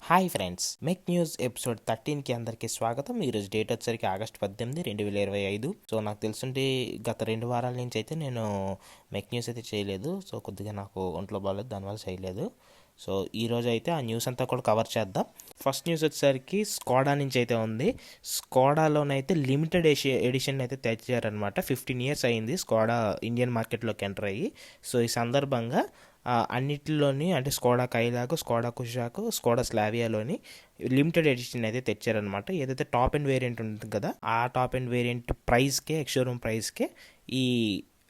Hi friends, మెక్ news episode 13కి అందరికీ స్వాగతం. ఈరోజు డేట్ వచ్చరికి ఆగస్టు 18, 2025. సో నాకు తెలుసుంటే గత 2 వారాల నుంచి అయితే నేను మెక్ న్యూస్ అయితే చేయలేదు. సో కొద్దిగా నాకు ఒంట్లో బాగాలేదు, దానివల్ల చేయలేదు. సో ఈరోజు అయితే ఆ న్యూస్ అంతా కూడా కవర్ చేద్దాం. ఫస్ట్ న్యూస్ వచ్చేసరికి స్కోడా నుంచి అయితే ఉంది. స్కోడాలోనైతే లిమిటెడ్ ఎడిషన్ అయితే తెచ్చారనమాట. 15 years అయింది స్కోడా ఇండియన్ మార్కెట్లోకి ఎంటర్ అయ్యి. సో ఈ సందర్భంగా అన్నిటిలోని అంటే Skoda Kylaq, Skoda Kushaq, Skoda స్లావియాలోని లిమిటెడ్ ఎడిషన్ అయితే తెచ్చారనమాట. ఏదైతే టాప్ అండ్ వేరియంట్ ఉంటుంది కదా, ఆ టాప్ అండ్ వేరియంట్ ప్రైస్కే, ఎక్స్షోరూమ్ ప్రైస్కే ఈ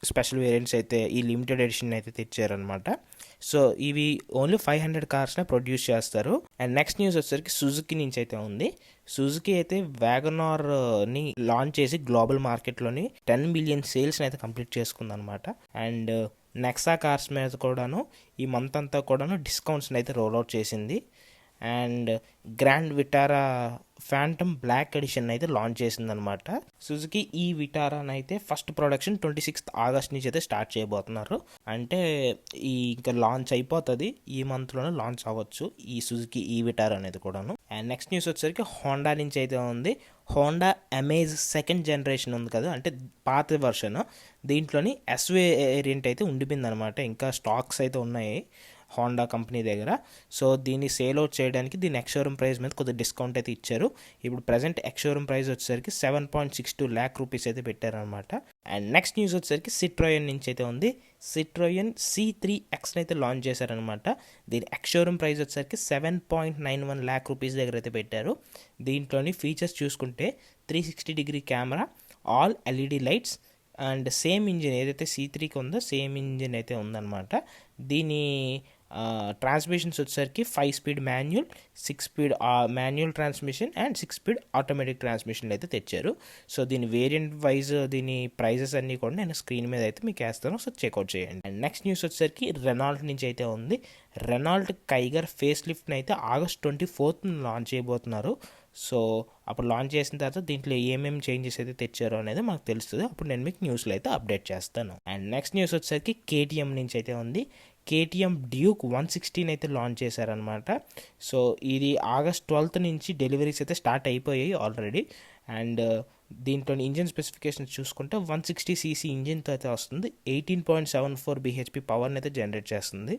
స్పెషల్ వేరియంట్స్ అయితే ఈ లిమిటెడ్ ఎడిషన్ అయితే తెచ్చారనమాట. సో ఇవి ఓన్లీ 500 కార్స్నే ప్రొడ్యూస్ చేస్తారు. అండ్ నెక్స్ట్ న్యూస్ వచ్చేసరికి సుజుకి నుంచి అయితే ఉంది. సుజుకి అయితే వ్యాగనార్ని లాంచ్ చేసి గ్లోబల్ మార్కెట్లోని 10 million సేల్స్ని అయితే కంప్లీట్ చేసుకుందనమాట. అండ్ నెక్సా కార్స్ మీద కూడాను ఈ మంత్ అంతా కూడాను డిస్కౌంట్స్ని అయితే రోల్అవుట్ చేసింది. And Grand Vitara Phantom Black edition అయితే లాంచ్ చేసిందనమాట. సుజుకి ఈ విటారాని అయితే ఫస్ట్ ప్రొడక్షన్ 26th August నుంచి అయితే స్టార్ట్ చేయబోతున్నారు. అంటే ఈ ఇంకా లాంచ్ అయిపోతుంది, ఈ మంత్లోనే లాంచ్ అవ్వచ్చు ఈ సుజుకి ఈ విటారా అనేది కూడాను. అండ్ నెక్స్ట్ న్యూస్ వచ్చేసరికి హోండా నుంచి అయితే ఉంది. హోండా అమేజ్ 2nd generation ఉంది కదా, అంటే పాత వర్షన్, దీంట్లోని వేరియంట్ అయితే ఉండిపోయింది అనమాట. ఇంకా స్టాక్స్ అయితే ఉన్నాయి హోండా కంపెనీ దగ్గర. సో దీన్ని సేల్ అవుట్ చేయడానికి దీని ఎక్స్షోరూమ్ ప్రైస్ మీద కొద్దిగా డిస్కౌంట్ అయితే ఇచ్చారు. ఇప్పుడు ప్రజెంట్ ఎక్స్షోరూమ్ ప్రైస్ వచ్చేసరికి 7.62 lakh rupees అయితే పెట్టారనమాట. అండ్ నెక్స్ట్ న్యూస్ వచ్చేసరికి సిట్రోయన్ నుంచి అయితే ఉంది. సిట్రోయన్ C3X అయితే లాంచ్ చేశారనమాట. దీని ఎక్స్షోరూమ్ ప్రైస్ వచ్చేసరికి 7.91 lakh rupees దగ్గర అయితే పెట్టారు. దీంట్లోని ఫీచర్స్ చూసుకుంటే 360-degree camera, all LED lights and same engine ఏదైతే C3కి ఉందో సేమ్ ఇంజిన్ అయితే ఉందన్నమాట. దీని ట్రాన్స్మిషన్స్ వచ్చేసరికి 5-speed manual, 6-speed manual transmission and 6-speed automatic ట్రాన్స్మిషన్లు అయితే తెచ్చారు. సో దీని వేరియంట్ వైజ్ దీని ప్రైజెస్ అన్నీ కూడా నేను స్క్రీన్ మీద అయితే మీకు వేస్తాను, సో చెక్అవుట్ చేయండి. అండ్ నెక్స్ట్ న్యూస్ వచ్చేసరికి రెనాల్ట్ నుంచి అయితే ఉంది. రెనాల్ట్ కైగర్ ఫేస్ లిఫ్ట్ని అయితే August 24th లాంచ్ చేయబోతున్నారు. సో అప్పుడు లాంచ్ చేసిన తర్వాత దీంట్లో ఏమేమి చేంజెస్ అయితే తెచ్చారో అనేది మనకు తెలుస్తుంది. అప్పుడు నేను మీకు న్యూస్లో అయితే అప్డేట్ చేస్తాను. అండ్ నెక్స్ట్ న్యూస్ వచ్చేసరికి KTM నుంచి అయితే ఉంది. KTM డ్యూక్ 116 అయితే లాంచ్ చేశారనమాట. సో ఇది August 12th నుంచి డెలివరీస్ అయితే స్టార్ట్ అయిపోయాయి ఆల్రెడీ. అండ్ దీంట్లో ఇంజిన్ స్పెసిఫికేషన్స్ చూసుకుంటే 160cc ఇంజిన్తో అయితే వస్తుంది. 18.74 bhp పవర్ని అయితే జనరేట్ చేస్తుంది.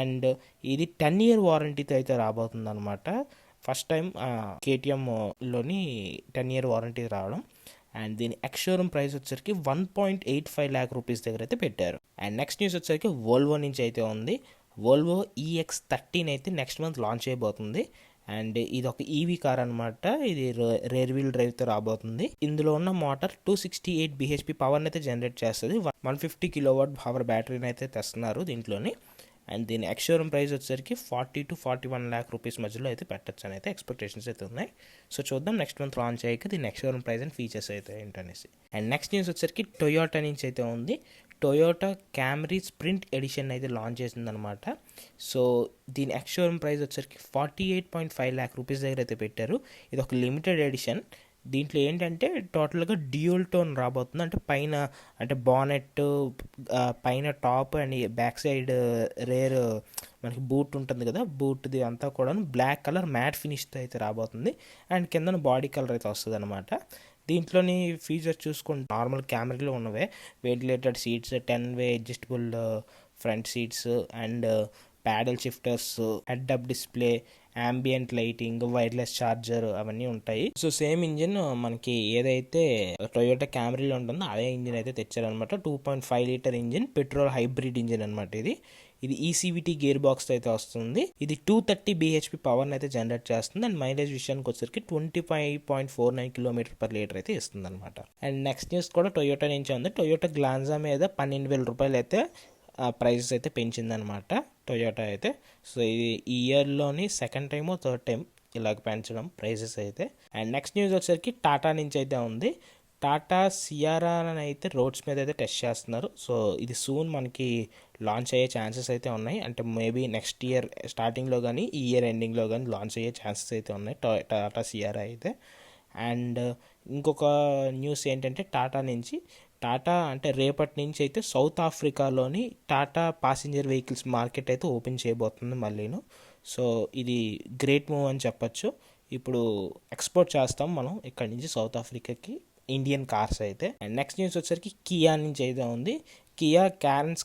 అండ్ ఇది 10-year వారంటీతో అయితే రాబోతుంది అనమాట. ఫస్ట్ టైం KTMలోని 10-year వారంటీ రావడం. అండ్ దీని ఎక్స్షోరూమ్ ప్రైస్ వచ్చేసరికి 1.85 lakh rupees దగ్గర అయితే పెట్టారు. అండ్ నెక్స్ట్ న్యూస్ వచ్చేసరికి వోల్వో నుంచి అయితే ఉంది. వోల్వో EX13 అయితే నెక్స్ట్ మంత్ లాంచ్ చేయబోతుంది. అండ్ ఇది ఒక ఈవీ కార్ అనమాట. ఇది రేర్ వీల్ డ్రైవ్తో రాబోతుంది. ఇందులో ఉన్న మోటార్ 268 bhp పవర్ని అయితే జనరేట్ చేస్తుంది. 150 kW పవర్ బ్యాటరీని అయితే తెస్తున్నారు దీంట్లోని. అండ్ దీని ఎక్స్షోరూమ్ ప్రైస్ వచ్చేసరికి 40 to 41 lakh rupees మధ్యలో అయితే పెట్టచ్చు అని అయితే ఎక్స్పెక్టేషన్స్ అయితే ఉన్నాయి. సో చూద్దాం నెక్స్ట్ మంత్ లాంచ్ అయ్యాక దీని ఎక్స్షోరూమ్ ప్రైస్ అండ్ ఫీచర్స్ అయితే ఏంటనేసి. అండ్ నెక్స్ట్ న్యూస్ వచ్చేసరికి టొయోటా నుంచి అయితే ఉంది. టొయోటా క్యామరీ స్ప్రింట్ ఎడిషన్ అయితే లాంచ్ చేసిందనమాట. సో దీని ఎక్స్షోరూమ్ ప్రైస్ వచ్చేసరికి 48.5 lakh rupees దగ్గర అయితే పెట్టారు. ఇది ఒక లిమిటెడ్ ఎడిషన్. దీంట్లో ఏంటంటే టోటల్గా డ్యూయల్ టోన్ రాబోతుంది. అంటే పైన అంటే బానెట్ పైన top and back side rare మనకి బూట్ ఉంటుంది కదా, బూట్ది అంతా కూడా బ్లాక్ కలర్ మ్యాట్ ఫినిష్తో అయితే రాబోతుంది. అండ్ కింద బాడీ కలర్ అయితే వస్తుంది అనమాట. దీంట్లోని ఫీచర్స్ చూసుకుంటే నార్మల్ కెమెరాలో ఉన్నవే, ventilated seats, 10-way adjustable front seats and ప్యాడల్ shifters, head up display, ambient lighting, wireless charger అవన్నీ ఉంటాయి. సో సేమ్ ఇంజిన్ మనకి ఏదైతే టొయోటా క్యామరీలో ఉంటుందో అదే ఇంజిన్ అయితే తెచ్చారనమాట. 2.5 liter engine, petrol hybrid engine అనమాట. ఇది ECVT గేర్ బాక్స్ అయితే వస్తుంది. ఇది 230 bhp పవర్ని అయితే జనరేట్ చేస్తుంది. అండ్ మైలేజ్ విషయానికి వచ్చేసరికి 25.49 km/l అయితే ఇస్తుంది అనమాట. అండ్ నెక్స్ట్ న్యూస్ కూడా టొయోటా నుంచి ఉంది. టొయోటా గ్లాన్జా మీద 12,000 రూపాయలు అయితే ప్రైజెస్ అయితే పెంచిందనమాట టొయోటా అయితే. సో ఇది ఈ ఇయర్లోని 2nd time or 3rd time ఇలాగ పెంచడం ప్రైజెస్ అయితే. అండ్ నెక్స్ట్ న్యూస్ వచ్చేసరికి టాటా నుంచి అయితే ఉంది. టాటా సియారా అయితే రోడ్స్ మీద అయితే టెస్ట్ చేస్తున్నారు. సో ఇది సూన్ మనకి లాంచ్ అయ్యే ఛాన్సెస్ అయితే ఉన్నాయి. అంటే మేబీ నెక్స్ట్ ఇయర్ స్టార్టింగ్లో కానీ ఈ ఇయర్ ఎండింగ్లో కానీ లాంచ్ అయ్యే ఛాన్సెస్ అయితే ఉన్నాయి టాటా సియారా అయితే. అండ్ ఇంకొక న్యూస్ ఏంటంటే టాటా అంటే రేపటి నుంచి అయితే సౌత్ ఆఫ్రికాలోని టాటా ప్యాసింజర్ వెహికల్స్ మార్కెట్ అయితే ఓపెన్ చేయబోతుంది మళ్ళీను. సో ఇది గ్రేట్ మూవ్ అని చెప్పొచ్చు. ఇప్పుడు ఎక్స్పోర్ట్ చేస్తాం మనం ఇక్కడ నుంచి సౌత్ ఆఫ్రికాకి ఇండియన్ కార్స్ అయితే. అండ్ నెక్స్ట్ న్యూస్ వచ్చేసరికి కియా నుంచి అయితే ఉంది. కియా క్యారెన్స్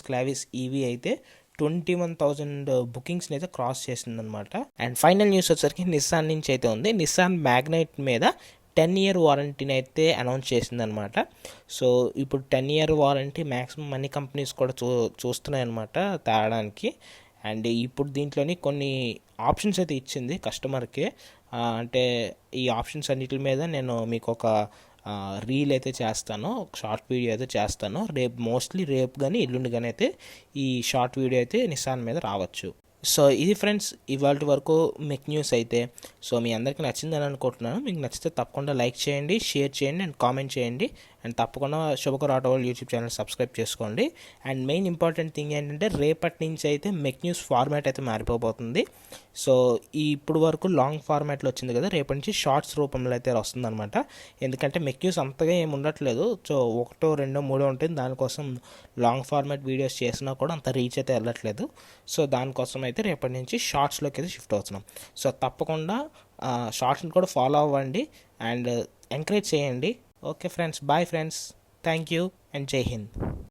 క్లావిస్ ఈవీ అయితే 21,000 బుకింగ్స్ని అయితే క్రాస్ చేసిందనమాట. అండ్ ఫైనల్ న్యూస్ వచ్చేసరికి నిస్సాన్ నుంచి అయితే ఉంది. నిస్సాన్ మ్యాగ్నైట్ మీద 10-year వారంటీని అయితే అనౌన్స్ చేసిందనమాట. సో ఇప్పుడు 10-year వారంటీ మ్యాక్సిమం అన్ని కంపెనీస్ కూడా చూస్తున్నాయి అనమాట తేడానికి. అండ్ ఇప్పుడు దీంట్లోని కొన్ని ఆప్షన్స్ అయితే ఇచ్చింది కస్టమర్కి. అంటే ఈ ఆప్షన్స్ అన్నిటి మీద నేను మీకు ఒక రీల్ అయితే చేస్తాను, షార్ట్ వీడియో అయితే చేస్తాను. మోస్ట్లీ రేపు కానీ ఎల్లుండి కానీ అయితే ఈ షార్ట్ వీడియో అయితే నిస్సాన్ మీద రావచ్చు. సో ఇది ఫ్రెండ్స్ ఇవాళ వరకు మెక్ న్యూస్ అయితే. సో మీ అందరికీ నచ్చిందని అనుకుంటున్నాను. మీకు నచ్చితే తప్పకుండా లైక్ చేయండి, షేర్ చేయండి అండ్ కామెంట్ చేయండి. అండ్ తప్పకుండా Shubhakar auto world YouTube channel subscribe చేసుకోండి. అండ్ మెయిన్ ఇంపార్టెంట్ థింగ్ ఏంటంటే రేపటి నుంచి అయితే మెక్ న్యూస్ ఫార్మాట్ అయితే మారిపోతుంది. సో ఇప్పుడు వరకు లాంగ్ ఫార్మాట్లో వచ్చింది కదా, రేపటి నుంచి షార్ట్స్ రూపంలో అయితే వస్తుందన్నమాట. ఎందుకంటే మెక్ న్యూస్ అంతగా ఏమి ఉండట్లేదు. సో 1, 2, 3 ఉంటుంది. దానికోసం లాంగ్ ఫార్మాట్ వీడియోస్ చేసినా కూడా అంత రీచ్ అయితే వెళ్ళట్లేదు. సో దానికోసం అయితే రేపటి నుంచి షార్ట్స్లోకి అయితే షిఫ్ట్ అవుతున్నాం. సో తప్పకుండా షార్ట్స్ని కూడా ఫాలో అవ్వండి అండ్ ఎంకరేజ్ చేయండి. Okay friends, bye friends, thank you and Jai Hind.